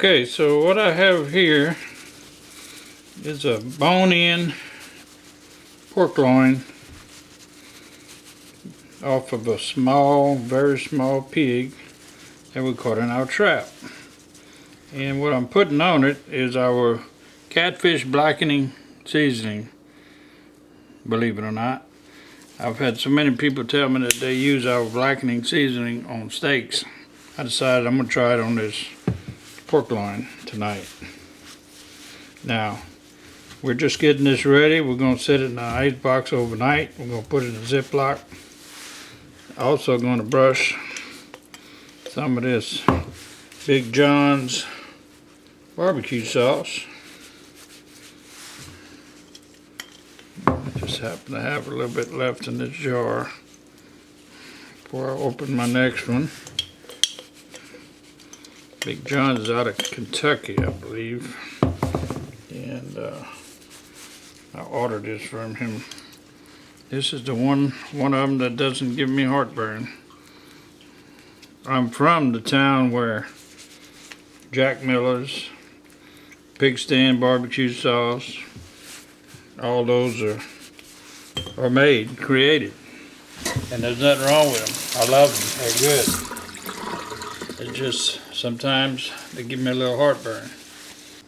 Okay, so what I have here is a bone-in pork loin off of a small, very small pig that we caught in our trap. And what I'm putting on it is our catfish blackening seasoning, believe it or not. I've had so many people tell me that they use our blackening seasoning on steaks. I decided I'm going to try it on this pork loin tonight. Now, we're just getting this ready. We're going to set it in an ice box overnight. We're going to put it in a Ziploc. Also going to brush some of this Big John's BBQ sauce. I just happen to have a little bit left in this jar before I open my next one. Big John's is out of Kentucky, I believe, and I ordered this from him. This is the one of them that doesn't give me heartburn. I'm from the town where Jack Miller's, Pig Stand barbecue sauce, all those are made, created, and there's nothing wrong with them. I love them. They're good. It's just sometimes they give me a little heartburn.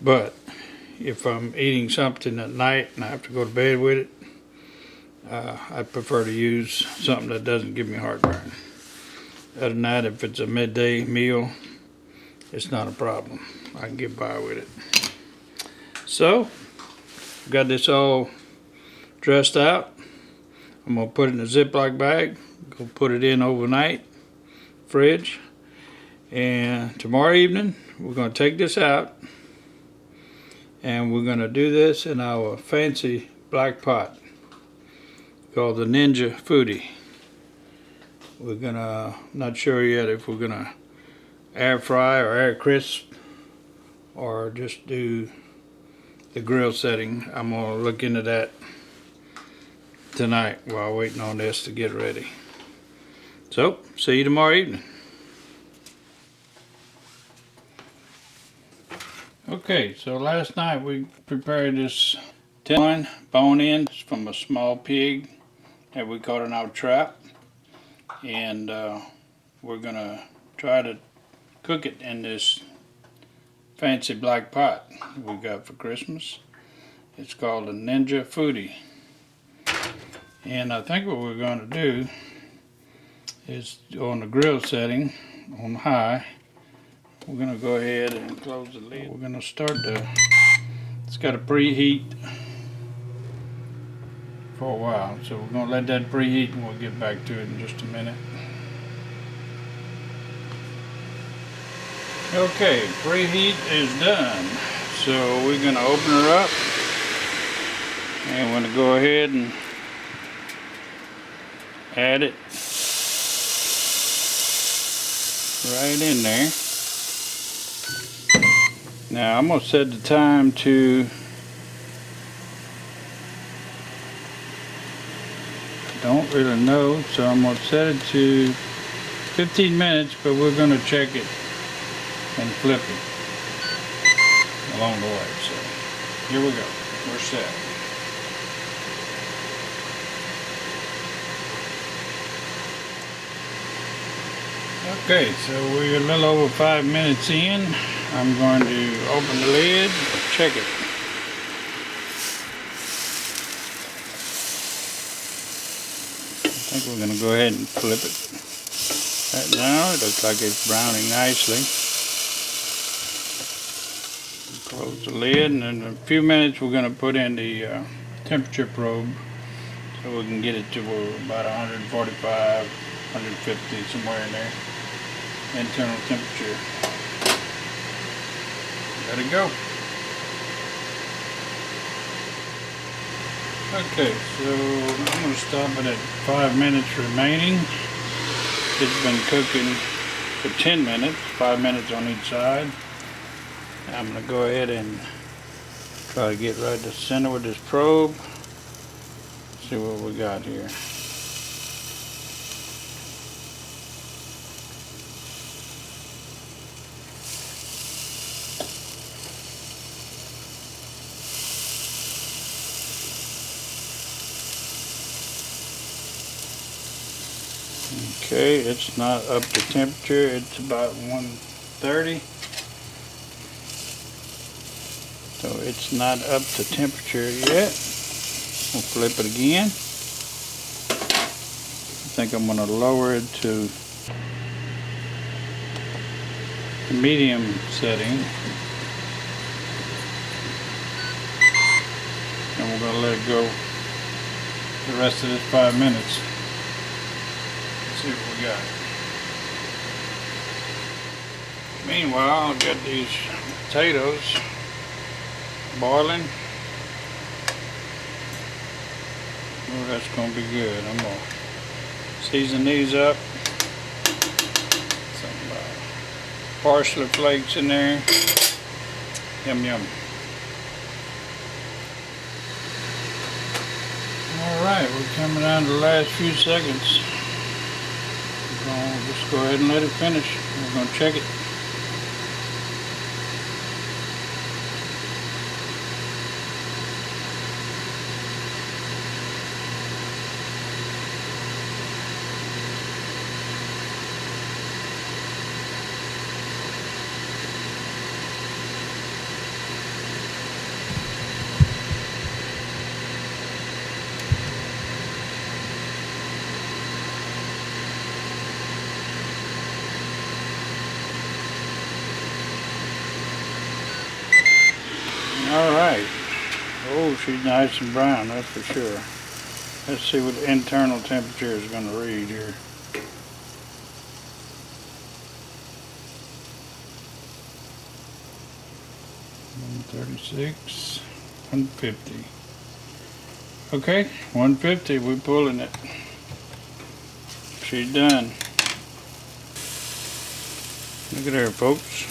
But if I'm eating something at night and I have to go to bed with it, I prefer to use something that doesn't give me heartburn. Other than that, if it's a midday meal, it's not a problem. I can get by with it. So, got this all dressed out. I'm going to put it in a Ziploc bag, go put it in overnight, fridge. And tomorrow evening, we're going to take this out and we're going to do this in our fancy black pot called the Ninja Foodi. We're going to, not sure yet if we're going to air fry or air crisp or just do the grill setting. I'm going to look into that tonight while waiting on this to get ready. So, see you tomorrow evening. Okay, so last night we prepared this loin bone-in from a small pig that we caught in our trap, and we're gonna try to cook it in this fancy black pot we got for Christmas. It's called a Ninja Foodi, and I think what we're going to do is on the grill setting on high. We're going to go ahead and close the lid. We're going to start it's got to preheat for a while. So we're going to let that preheat and we'll get back to it in just a minute. Okay, preheat is done. So we're going to open her up. And we're going to go ahead and add it right in there. Now I'm going to set the time to, don't really know, so I'm going to set it to 15 minutes, but we're going to check it and flip it along the way. So here we go, we're set. Okay, so we're a little over 5 minutes in. I'm going to open the lid, check it. I think we're going to go ahead and flip it. Right now, it looks like it's browning nicely. Close the lid, and in a few minutes we're going to put in the temperature probe so we can get it to about 145, 150, somewhere in there. Internal temperature. Let it go. Okay, so I'm going to stop it at 5 minutes remaining. It's been cooking for 10 minutes, 5 minutes on each side. I'm going to go ahead and try to get right to the center with this probe. See what we got here. Okay, it's not up to temperature. It's about 130. So it's not up to temperature yet. We'll flip it again. I think I'm going to lower it to the medium setting. And we're going to let it go the rest of this 5 minutes. Let's see what we got. Meanwhile, I'll get these potatoes boiling. Oh, that's going to be good. I'm going to season these up. Some parsley flakes in there. Yum yum. Alright, we're coming down to the last few seconds. We're going to just go ahead and let it finish. We're going to check it. Alright. Oh, she's nice and brown, that's for sure. Let's see what the internal temperature is going to read here. $136, $150. Okay, $150, we're pulling it. She's done. Look at her, folks.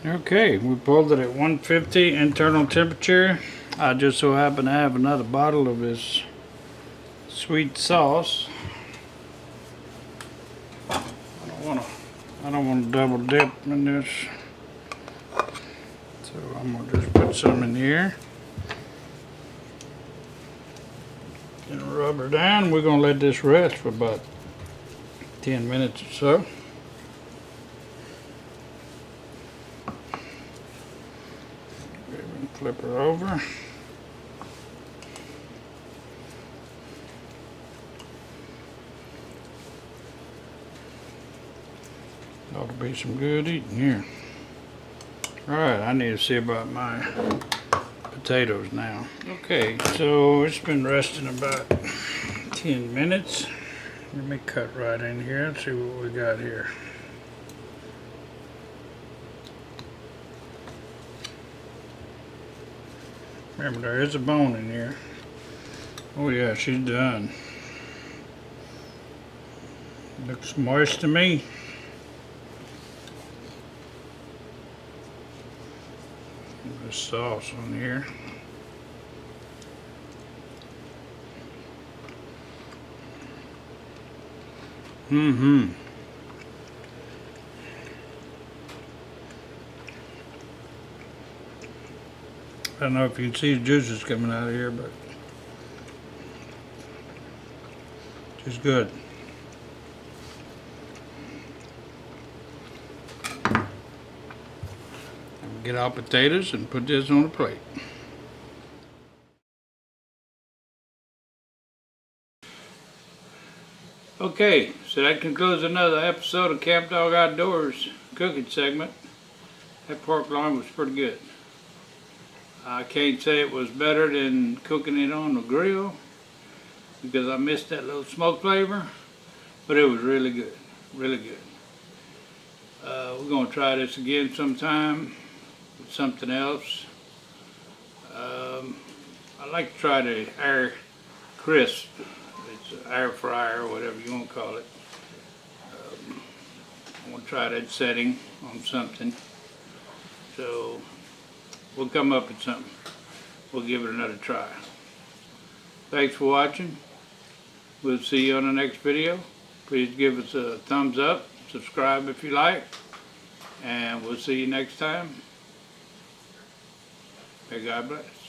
Okay, we pulled it at 150 internal temperature. I just so happen to have another bottle of this sweet sauce. I don't want to double dip in this. So I'm gonna just put some in here. Then rub her down. We're gonna let this rest for about 10 minutes or so. Flip her over. Ought to be some good eating here. Alright, I need to see about my potatoes now. Okay, so it's been resting about 10 minutes. Let me cut right in here and see what we got here. Remember, there is a bone in here. Oh yeah, she's done. Looks moist to me. There's sauce on here. I don't know if you can see the juices coming out of here, but it's good. Get our potatoes and put this on a plate. Okay, so that concludes another episode of Camp Dog Outdoors cooking segment. That pork loin was pretty good. I can't say it was better than cooking it on the grill because I missed that little smoke flavor, but it was really good, really good. We're going to try this again sometime with something else. I like to try the air crisp. It's an air fryer or whatever you want to call it. I want to try that setting on something. So we'll come up with something. We'll give it another try. Thanks for watching. We'll see you on the next video. Please give us a thumbs up. Subscribe if you like. And we'll see you next time. May God bless.